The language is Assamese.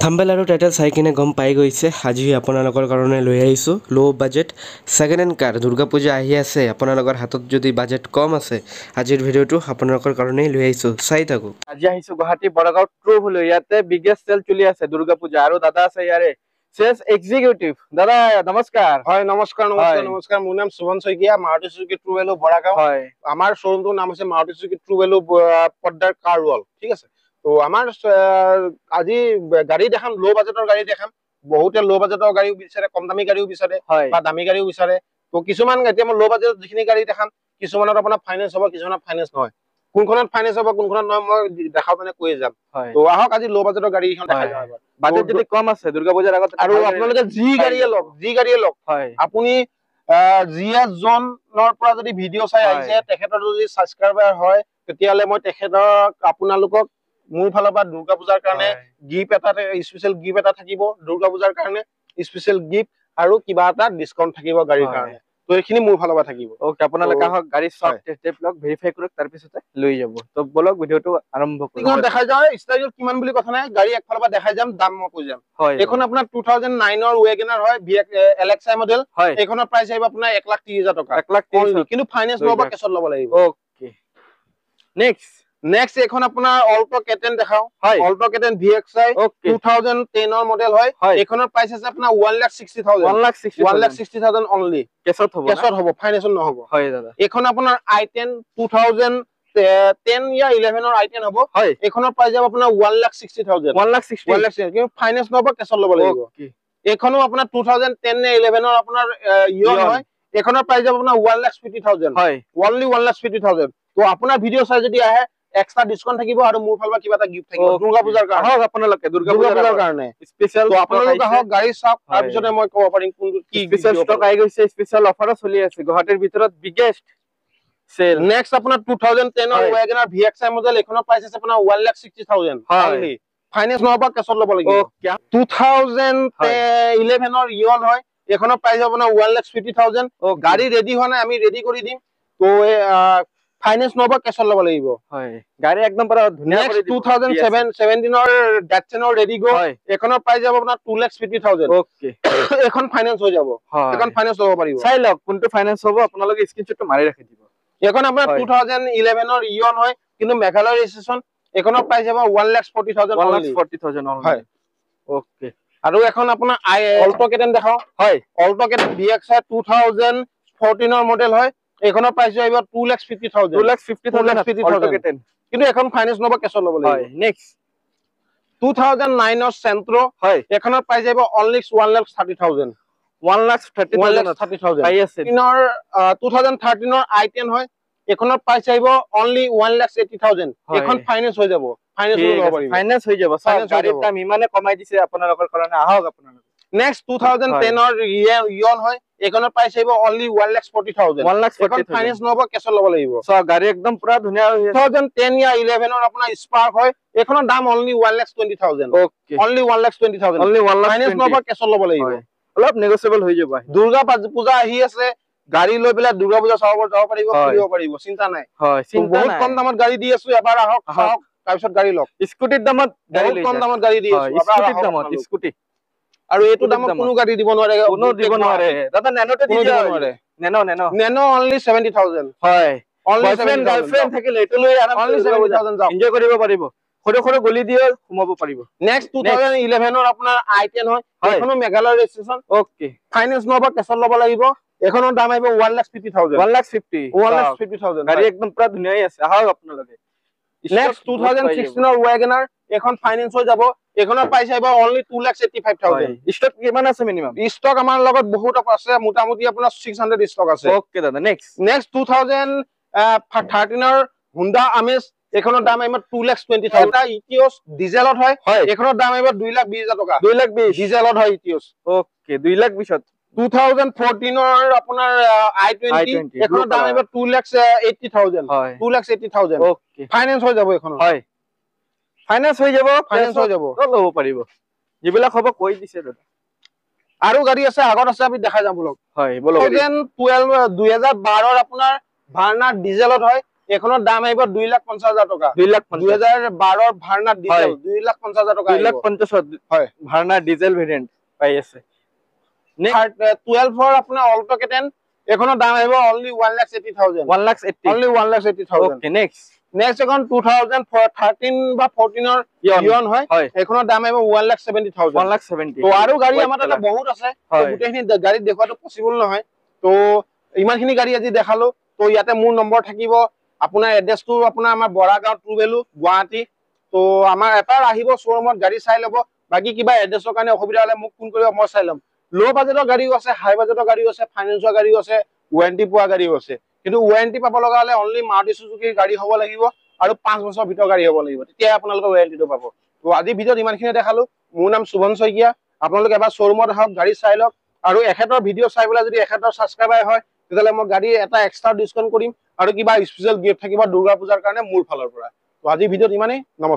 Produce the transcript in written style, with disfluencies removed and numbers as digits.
থাম্বেল আৰু টাইটেল চাই কিনে গম পাই গৈছে আজি আপোনালোকৰ কাৰণে লৈ আহিছোঁ low budget second hand car Durga Puja আহি আছে আপোনালোকৰ হাতত যদি বাজেট কম আছে আজিৰ ভিডিঅ'টো আপোনালোকৰ কাৰণেই লৈ আহিছোঁ চাই থাকক আজি আহিছোঁ গুৱাহাটী বৰগাঁও ট্ৰু হলো ইয়াতে বিগেষ্ট সেল চলি আছে দুৰ্গা পূজা আৰু দাদা আছে ইয়াৰে সেলস এক্সিকিউটিভ দাদা নমস্কাৰ হয় নমস্কাৰ মোৰ নাম Shuvon Saikia Maruti Suzuki true value Boragaon হয় আমাৰ শ্বৰুমটোৰ নাম হৈছে মাৰুতি সুজুকি ট্ৰু ভেলু পদ্দাৰ কাৰ ৱল ঠিক আছে তো আমাৰ আজি গাড়ী দেখাম লো বাজেটৰ গাড়ী দেখাম বহুতে লো বাজেটৰ গাড়ীও বিচাৰে কম দামী গাড়ীও বিচাৰে বা দামী গাড়ীও বিচাৰে তো কিছুমান এতিয়া মই লো বাজেটত যিখিনি গাড়ী দেখাম কিছুমানত আপোনাৰ ফাইনেন্স হ'ব কিছুমানত ফাইনেন্স নহয় কোনখনত ফাইনেন্স হ'ব কোনখনত নহয় মই দেখাও মানে কৈ যাম তো আহক আজি লো বাজেটৰ গাড়ী এখন দেখাই যাম বাজেট যদি কম আছে দুৰ্গা পূজাৰ আগত আৰু আপোনালোকে যি গাড়ীয়ে লওক আপুনি জিএস জনৰ পৰা যদি ভিডিঅ' চাই আহিছে তেখেতৰ যদি সাবস্ক্ৰাইবাৰ হয় তেতিয়ালে মই তেখেতক আপোনালোকক মোৰ ফালৰ পৰা দুৰ্গা পূজাৰ কাৰণে গিফ্ট এটা স্পেশাল গিফ্ট এটা থাকিব দুৰ্গা পূজাৰ কাৰণে স্পেশাল গিফ্ট আৰু কিবা এটা ডিসকাউন্ট থাকিব গাড়ীৰ কাৰণে তো এইখিনি মোৰ ফালৰ পৰা থাকিব ওকে আপোনালোকে আহক গাড়ী সব টেষ্ট ড্ৰাইভ লক ভেৰিফাই কৰক তাৰ পিছতে লৈ যাব তো বলক ভিডিঅ'টো আৰম্ভ কৰোঁ দেখাই যাও ষ্টাইল কিমান বুলি কথা নাই গাড়ী একফালৰ পৰা দেখাই যাম দাম মই কৈ যাম এখন আপোনাৰ 2009 ৰ ওয়েগনাৰ হয় এলএক্সআই মডেল এখনৰ প্ৰাইস আহিব আপোনাৰ 1,30,000 টকা 1,30,000 কিন্তু ফাইনান্স নহব কেছত ল'ব লাগিব ওকে নেক্সট এখন আপোনাৰ অল্টো কেটেন দেখাও অল্টো কেটেন ভিএক্সআই 2010 ৰ মডেল হয় এখনৰ প্ৰাইস আছে আপোনাৰ 1,60,000 1,60,000 অনলি কেছত হ'ব ফাইনান্স নহব হয় দাদা এখন আপোনাৰ i10 2010 या 11 ৰ i10 হ'ব এখনৰ প্ৰাইস যাব আপোনাৰ 1,60,000 1,60,000 কিন্তু ফাইনান্স নহব কেছত ল'ব লাগিব এখনো আপোনাৰ 2010 নে 11 ৰ আপোনাৰ ইয়ন হয় এখনৰ প্ৰাইস যাব আপোনাৰ 1,50,000 হয় অনলি 1,50,000 তো আপোনাৰ ভিডিঅ' চাই যদি আহে এক্সট্ৰা ডিসকাউন্ট থাকিব আৰু মোৰ ফালৰ পৰা কিবা এটা গিফট থাকিব দুৰ্গা পূজাৰ কাৰণে হওক আপোনালোকে দুৰ্গা পূজাৰ কাৰণে স্পেশাল তো আপোনালোকে হওক গাড়ী চাওক তাৰ পিছতে মই ক'ব পাৰিম কোনটো কি স্পেশাল ষ্টক আই গৈছে স্পেশাল অফাৰো চলি আছে গুৱাহাটীৰ ভিতৰত বিগেষ্ট সেল নেক্সট আপোনাৰ 2010 ৰ ওয়াগনাৰ ভিএক্সআই মডেল এখনৰ প্ৰাইস আছে আপোনাৰ 1,60,000 অনলি ফাইনান্স নহব কেছত ল'ব লাগিব 2011 ৰ ইয়ন হয় এখনৰ প্ৰাইস আপোনাৰ 1,50,000 গাড়ী ৰেডি হোৱা নাই আমি ৰেডি কৰি দিম তো ফাইনান্স নহব কেছত ল'ব লাগিব হয় গাড়ী একদম পুৰা ধুনীয়া কৰি দিব 2017 ৰ ডেটচনৰ ৰেডি গো এখনৰ প্ৰাইস যাব আপোনাৰ 2,50,000 ওকে এখন ফাইনান্স হৈ যাব এখন ফাইনান্স ল'ব পাৰিব চাই লওক কোনটো ফাইনান্স হ'ব আপোনালোকে স্ক্ৰিনশ্বটটো মাৰি ৰাখি দিব এখন আপোনাৰ 2011 ৰ ইয়ন হয় কিন্তু মেঘালয় ৰেজিষ্ট্ৰেচন এখনৰ প্ৰাইস যাব 1,40,000 1,40,000 হয় ওকে আৰু এখন আপোনাৰ অল্টো কেটেন দেখাও হয় অল্টো কেটেন ভিএক্সআই 2014 ৰ মডেল হয় এখনৰ প্ৰাইস আহিব 2,50,000 অল্টো কেটেন কিন্তু এখন ফাইনান্স নহব কেছত ল'ব লাগিব নেক্সট 2009 ৰ সেন্ট্ৰো হয় এখনৰ প্ৰাইস আহিব অনলি 1,30,000 1,30,000 পাই আছে 2013 ৰ i10 হয় এখনৰ প্ৰাইস আহিব অনলি 1,80,000 এখন ফাইনান্স হৈ যাব ফাইনান্স হৈ যাব গাড়ীৰ দাম ইমানে কমাই দিছে আপোনালোকৰ কাৰণে আহক আপোনালোকে নেক্সট 2010 ৰ ইয়ন হয় এখনৰ প্ৰাইস আহিব অনলি 1,40,000 এখন ফাইনান্স নহব কেছত ল'ব লাগিব সো গাড়ী একদম পুৰা ধুনীয়া 2010 या 11 ৰ আপোনাৰ স্পাৰ্ক হয় এখনৰ দাম only 1,20,000 okay only 1,20,000 only 1,20,000 finance নহব কেছত ল'ব লাগিব অলপ নেগোচিয়েবল হৈ যাব দুৰ্গা পূজা আহি আছে গাড়ী লৈ পেলাই দুৰ্গা পূজা চাব যাব পাৰিব ফুৰিব পাৰিব চিন্তা নাই হয় বহুত কম দামত গাড়ী দি আছো এবাৰ আহক আহক তাৰ পিছত গাড়ী লওক স্কুটিৰ দামত বহুত কম দামত গাড়ী দি আছো স্কুটিৰ দামত স্কুটি আৰু এইটো দামত কোনো গাড়ী দিব নোৱাৰে কোনো দিব নোৱাৰে দাদা নেনোতে দিব নোৱাৰে নেনো অনলি 70,000 হয় অনলি গাৰ্লফ্ৰেন্ড থাকিলে এটো লৈ আৰাম অনলি 70,000 যাওক এনজয় কৰিব পাৰিব সৰু গলি দিয়ে ঘুমাব পাৰিব নেক্সট 2011 ৰ আপোনাৰ i10 হয় এখনো মেঘালয় ৰেজিষ্ট্ৰেচন ওকে ফাইনান্স নহব কেছত ল'ব লাগিব এখনৰ দাম আহিব 1,50,000 1,50,000 গাড়ী একদম পুৰা ধুনীয়াই আছে আহক আপোনালোকে নেক্সট 2016 ৰ ওয়াগনাৰ এখন ফাইনান্স হৈ যাব এখনৰ প্ৰাইস আহিব অনলি 2,85,000 ষ্টক কিমান আছে মিনিমাম ষ্টক আমাৰ লগত বহুত আছে মোটামুটি আপোনাৰ 600 ষ্টক আছে ওকে দাদা নেক্সট 2013 ৰ হুন্ডা আমেজ এখনৰ দাম আহিব 2,20,000 এটা ইটিওস ডিজেলত হয় এখনৰ দাম আহিব 2,20,000 টকা 2,20,000 ডিজেলত হয় ইটিওস ওকে 2,20,000 2014 ৰ আপোনাৰ i20 এখনৰ দাম আহিব 2,80,000 2,80,000 ওকে ফাইনান্স হৈ যাব এখন হয় ফাইনান্স হৈ যাব ল'ব পাৰিব যিবিলাক হ'ব কৈ দিছে দাদা আৰু গাড়ী আছে আগত আছে আমি দেখাই যাম বলক হয় বলক 2012 ৰ আপোনাৰ ভাৰ্না ডিজেলত হয় এখনৰ দাম আহিব 2,50,000 টকা 2012 ভাৰ্না ডিজেল 2,50,000 টকা 2,50,000 হয় ভাৰ্না ডিজেল ভেৰিয়েন্ট পাই আছে 12 ৰ আপোনাৰ অল্টো কেটেন এখনৰ দাম আহিব only 1,80,000 1,80,000 only 1,80,000 ওকে নেক্সট এখন 2013 বা 14 ৰ ইয়ন হয় এখনৰ দাম আহিব 1,70,000 1,70,000 তো আৰু গাড়ী আমাৰ তাতে বহুত আছে গোটেইখিনি গাড়ী দেখুৱাটো পসিবল নহয় তো ইমানখিনি গাড়ী আজি দেখালো তো ইয়াতে মোৰ নম্বৰ থাকিব আপোনাৰ এড্ৰেছটো আপোনাৰ আমাৰ বৰাগাঁও ট্ৰুভেলু গুৱাহাটী তো আমাৰ এটাৰ আহিব শ্বৰুমত গাড়ী চাই ল'ব বাকি কিবা এড্ৰেছৰ কাৰণে অসুবিধা হলে মোক ফোন কৰিব মই চাই ল'ম লো বাজেটৰ গাড়ীও আছে হাই বাজেটৰ গাড়ীও আছে ফাইনেন্সৰ গাড়ীও আছে ওয়াৰেন্টি পোৱা গাড়ীও আছে কিন্তু ওয়াৰেন্টি পাব লগা হলে অনলি মাৰুতি সুজুকিৰ গাড়ী হ'ব লাগিব আৰু 5 বছৰ ভিতৰ গাড়ী হ'ব লাগিব তেতিয়া আপোনালোকে ওয়াৰেন্টিটো পাব তো আজি ভিডিঅ'ত ইমানখিনি দেখালো মোৰ নাম শুভন শইকীয়া আপোনালোকে এবাৰ শ্বৰুমত আহক গাড়ী চাই লওক আৰু এখেতৰ ভিডিঅ' চাই পেলাই যদি এখেতৰ সাবস্ক্ৰাইবাৰ হয় তেতিয়ালে মই গাড়ী এটা এক্সট্ৰা ডিসকাউন্ট কৰিম আৰু কিবা স্পেশাল গিফট থাকিব দুৰ্গা পূজাৰ কাৰণে মোৰ ফালৰ পৰা তো আজি ভিডিঅ'ত ইমানেই নমস্কাৰ